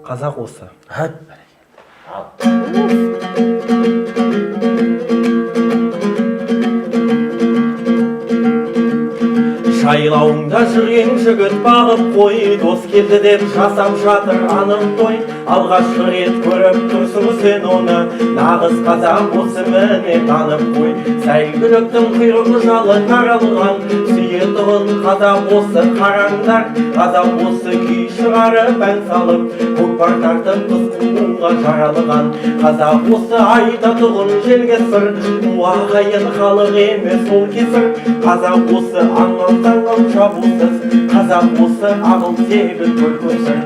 Қазақ осы. Жайлауыңда жүрген жігіт бағып қой, дос келді деп жасап жатыр анық той. Алғашқы рет көріп тұрсың сен оны, нағыз қазақ осы міне танып қой. Сәйгүліктің құйрығы жалы таралған, сүйетұғын қазақ осы қараңдар. Қазақ осы күй шығарып ән салып, көкпар тартып қыз қуғынға жаралған. Қазақ осы айтатұғын желге сыр, уағайын халық емес ол кесір. Қазақ осы аңғал шабусыз, қазақ осы ағыл тегіл көркөзір.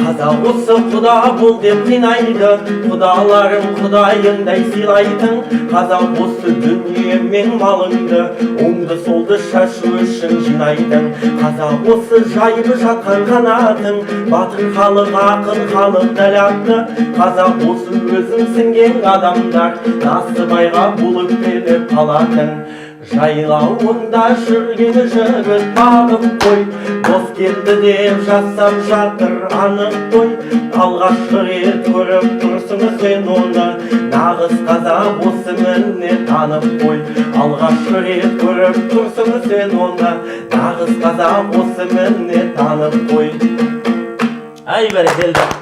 Қазақ осы құда бол деп қинайды, құдаларың құдайындай сыйлайтын. Қазақ осы дүние мен малыңды, оңды солды шашу үшін жинайтын. Қазақ осы жайып жатқан қанатың, батыр халық ақын халық дәл атты. Қазақ осы өзің сіңген адамдар, Насыбайға болып келіп қалатын. Жайлауында жүрген жігіт бағып қой, дос келді деп жасап жатыр анық той. Алғашқы рет көріп тұрсың сен оны, нағыз қазақ осы міне танып қой. Алғашқы рет көріп тұрсың сен оны, нағыз қазақ осы міне танып қой. Ай бәрекелді.